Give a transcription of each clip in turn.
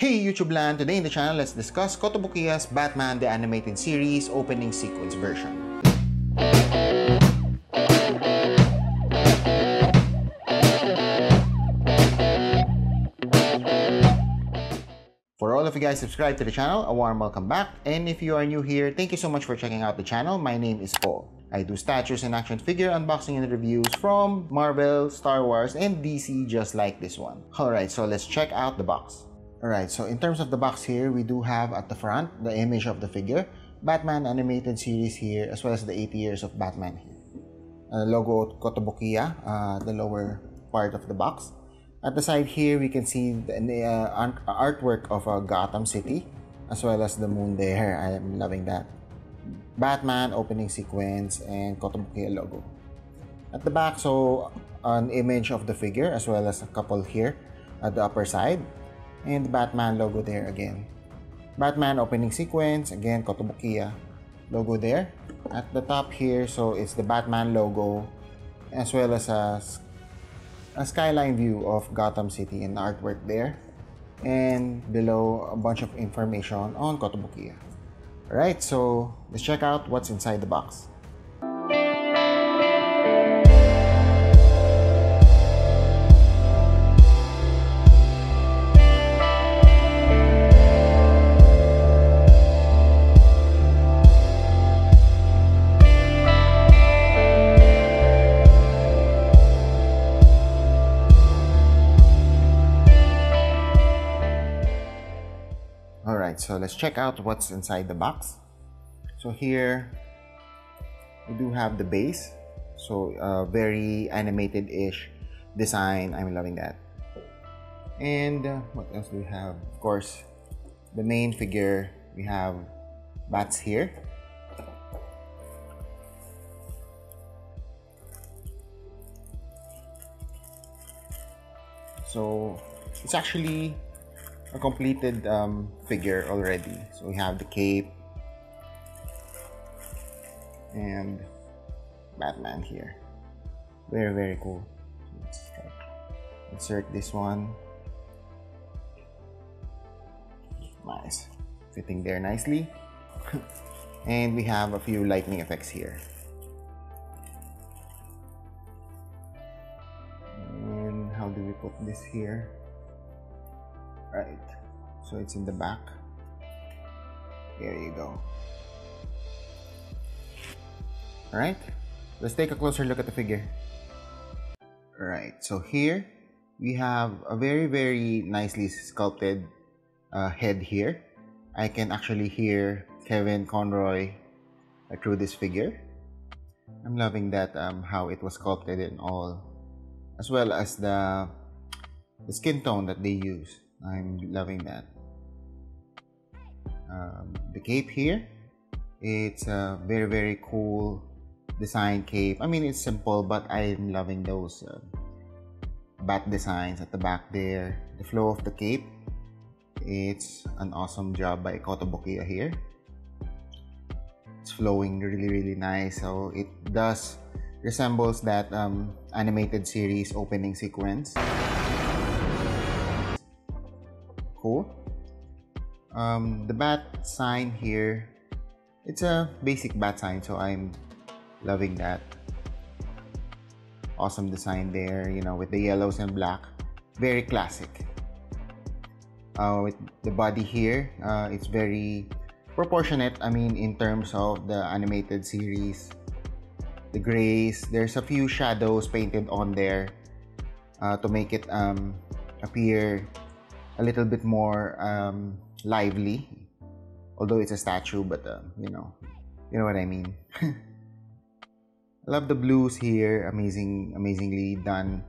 Hey YouTube land! Today in the channel, let's discuss Kotobukiya's Batman the Animated Series opening sequence version. For all of you guys subscribed to the channel, a warm welcome back. And if you are new here, thank you so much for checking out the channel. My name is Paul. I do statues and action figure unboxing and reviews from Marvel, Star Wars, and DC just like this one. Alright, so let's check out the box. Alright, so in terms of the box here, we do have at the front the image of the figure, Batman Animated Series here, as well as the 80 years of Batman here. Logo Kotobukiya, the lower part of the box. At the side here, we can see the artwork of Gotham City, as well as the moon there. I am loving that. Batman opening sequence and Kotobukiya logo. At the back, so an image of the figure, as well as a couple here at the upper side. And the Batman logo there again. Batman opening sequence, again Kotobukiya logo there. At the top here, so it's the Batman logo, as well as a skyline view of Gotham City and artwork there. And below, a bunch of information on Kotobukiya. Alright, so let's check out what's inside the box. Alright, so let's check out what's inside the box. So here we do have the base, so very animated-ish design. I'm loving that. And what else do we have? Of course, the main figure. We have bats here. So it's actually a completed figure already. So we have the cape and Batman here. Very cool. Let's insert this one. Nice, fitting there nicely. And we have a few lightning effects here. And how do we put this here? Right, so it's in the back. There you go. Alright, let's take a closer look at the figure. Alright, so here we have a very nicely sculpted head here. I can actually hear Kevin Conroy through this figure. I'm loving that how it was sculpted and all, as well as the skin tone that they use. I'm loving that. The cape here, it's a very cool design cape. I mean, it's simple, but I'm loving those bat designs at the back there. The flow of the cape, it's an awesome job by Kotobukiya here. It's flowing really nice, so it does resembles that animated series opening sequence. Cool. The bat sign here, it's a basic bat sign, so I'm loving that. Awesome design there, you know, with the yellows and black. Very classic. With the body here, it's very proportionate. I mean, in terms of the animated series, the grays, there's a few shadows painted on there to make it appear a little bit more lively, although it's a statue, but you know what I mean. I love the blues here, amazingly done.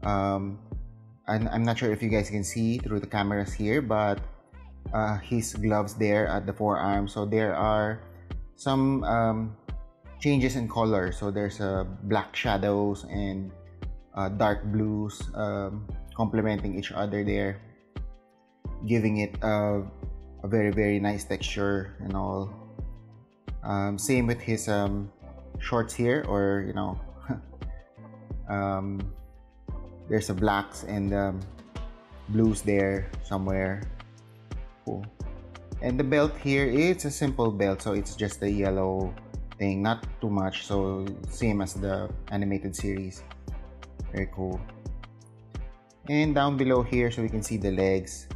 And I'm not sure if you guys can see through the cameras here, but his gloves there at the forearm, so there are some changes in color. So there's black shadows and dark blues complementing each other there, giving it a very nice texture and all. Same with his shorts here, or you know, there's a blacks and blues there somewhere. cool. And the belt here, it's a simple belt, so it's just a yellow thing, not too much, so same as the animated series. Very cool. And down below here, so we can see the legs,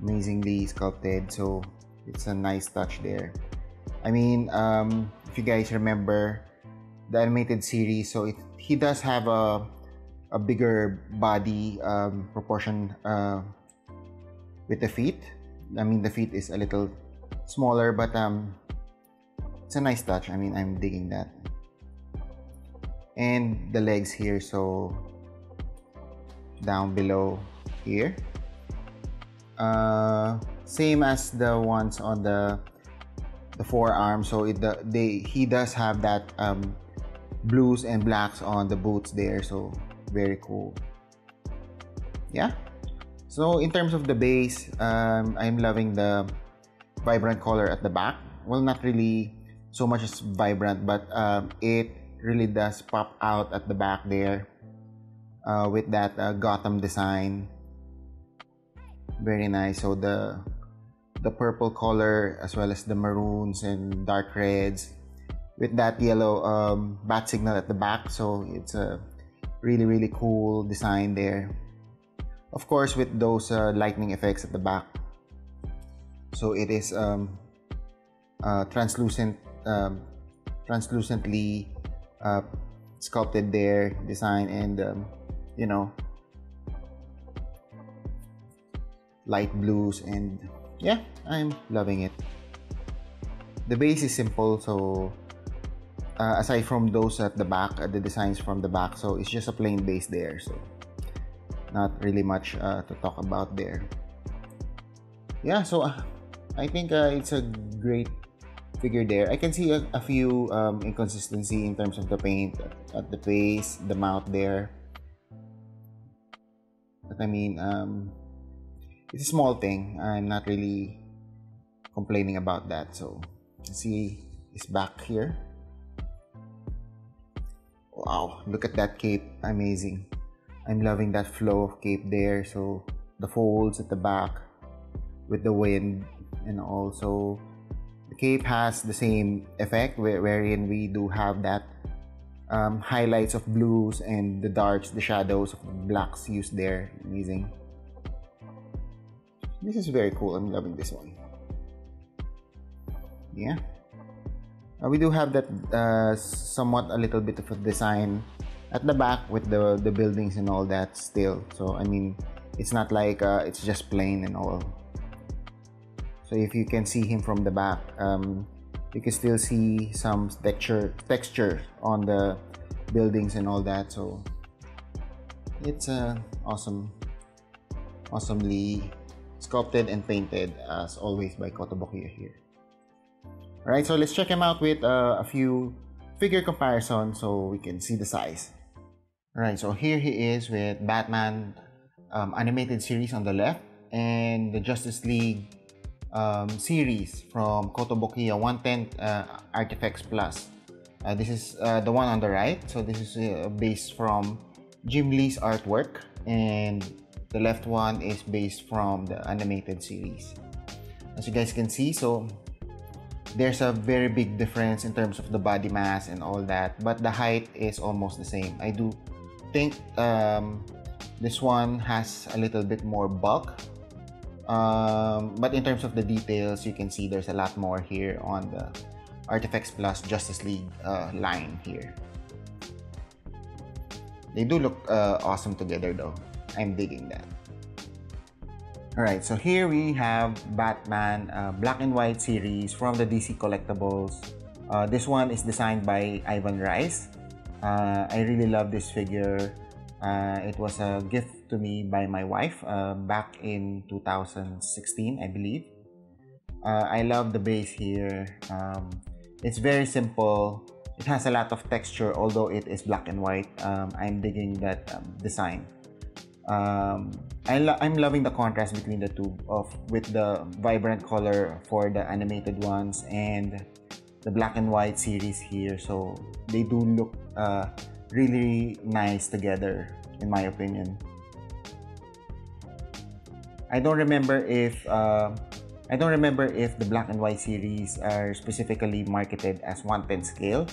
amazingly sculpted, so it's a nice touch there. I mean, if you guys remember the animated series, so he does have a bigger body proportion with the feet. I mean, the feet is a little smaller, but it's a nice touch. I mean, I'm digging that. And the legs here, so down below here, same as the ones on the forearm. So he does have that blues and blacks on the boots there, so very cool. Yeah, so in terms of the base, I'm loving the vibrant color at the back. Well, not really so much as vibrant, but it really does pop out at the back there with that Gotham design. Very nice. So the purple color as well as the maroons and dark reds with that yellow bat signal at the back, so it's a really cool design there. Of course, with those lightning effects at the back, so it is translucently sculpted there, design, and you know, light blues, and yeah, I'm loving it. The base is simple, so aside from those at the back, the designs from the back, so it's just a plain base there, so not really much to talk about there. Yeah, so I think it's a great figure there. I can see a few inconsistency in terms of the paint at the face, the mouth there, but I mean, it's a small thing. I'm not really complaining about that. So see his back here. Wow, look at that cape, amazing. I'm loving that flow of cape there. So the folds at the back with the wind, and also the cape has the same effect wherein we do have that highlights of blues and the darks, the shadows of blacks used there. Amazing. This is very cool. I'm loving this one. Yeah. We do have that somewhat a little bit of a design at the back with the buildings and all that still. So I mean, it's not like it's just plain and all. So if you can see him from the back, you can still see some texture on the buildings and all that. So it's awesomely sculpted and painted as always by Kotobukiya here. Alright, so let's check him out with a few figure comparisons so we can see the size. Alright, so here he is with Batman animated series on the left and the Justice League series from Kotobukiya 110 ARTFX Plus. This is the one on the right, so this is based from Jim Lee's artwork, and the left one is based from the animated series. As you guys can see, so there's a very big difference in terms of the body mass and all that, but the height is almost the same. I do think this one has a little bit more bulk, but in terms of the details, you can see there's a lot more here on the ARTFX Plus Justice League line here. They do look awesome together though. I'm digging that. Alright, so here we have Batman Black and White series from the DC Collectibles. This one is designed by Ivan Rice. I really love this figure. It was a gift to me by my wife back in 2016, I believe. I love the base here. It's very simple. It has a lot of texture, although it is black and white. I'm digging that design. I'm loving the contrast between the two, with the vibrant color for the animated ones and the black and white series here. So they do look really nice together, in my opinion. I don't remember if I don't remember if the black and white series are specifically marketed as 1/10 scale,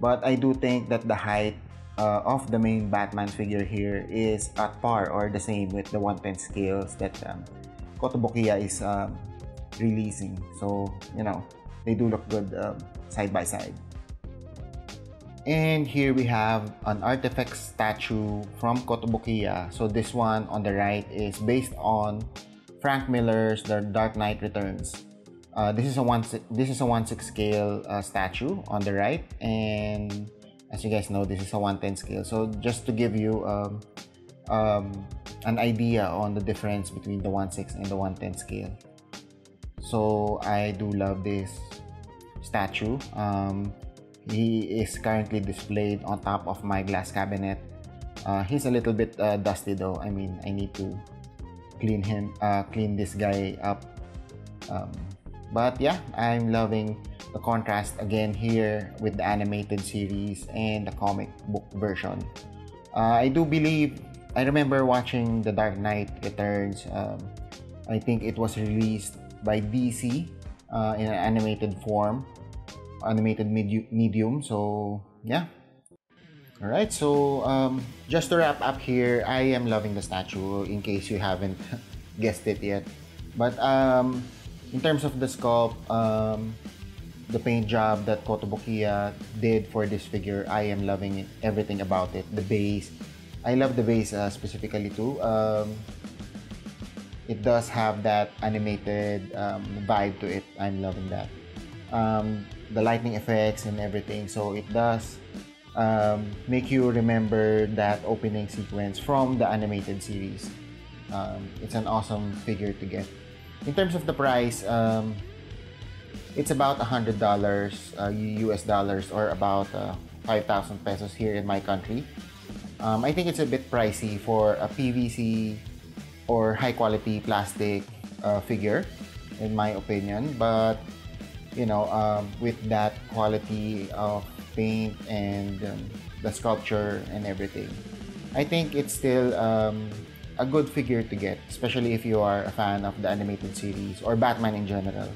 but I do think that the height of the main Batman figure here is at par or the same with the 1/10 scales that Kotobukiya is releasing. So, you know, they do look good side by side. And here we have an ARTFX statue from Kotobukiya. So this one on the right is based on Frank Miller's The Dark Knight Returns. This is a 1/6 scale statue on the right, and as you guys know, this is a 1/10 scale. So just to give you an idea on the difference between the 1/6 and the 1/10 scale. So I do love this statue. He is currently displayed on top of my glass cabinet. He's a little bit dusty though. I mean, I need to clean this guy up. But yeah, I'm loving the contrast again here with the animated series and the comic book version. I remember watching The Dark Knight Returns. I think it was released by DC in an animated form. Animated medium. So yeah, all right, so just to wrap up here, I am loving the statue in case you haven't guessed it yet. But in terms of the sculpt, the paint job that Kotobukiya did for this figure, I am loving it, everything about it. The base, I love the base specifically too. It does have that animated vibe to it. I'm loving that. The lightning effects and everything, so it does make you remember that opening sequence from the animated series. It's an awesome figure to get. In terms of the price, it's about $100 US dollars, or about 5,000 pesos here in my country. I think it's a bit pricey for a PVC or high quality plastic figure, in my opinion, but you know, with that quality of paint and the sculpture and everything, I think it's still a good figure to get, especially if you are a fan of the animated series or Batman in general.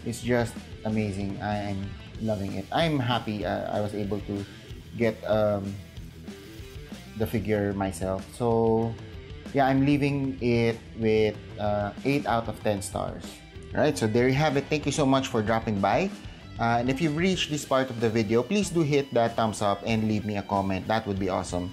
It's just amazing. I'm loving it. I'm happy I was able to get the figure myself. So yeah, I'm leaving it with 8 out of 10 stars. Alright, so there you have it. Thank you so much for dropping by. And if you've reached this part of the video, please do hit that thumbs up and leave me a comment. That would be awesome.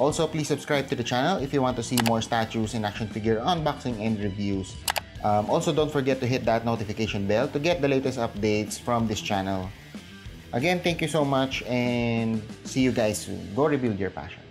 Also, please subscribe to the channel if you want to see more statues and action figure unboxing and reviews. Also, don't forget to hit that notification bell to get the latest updates from this channel. Again, thank you so much and see you guys soon. Go rebuild your passion.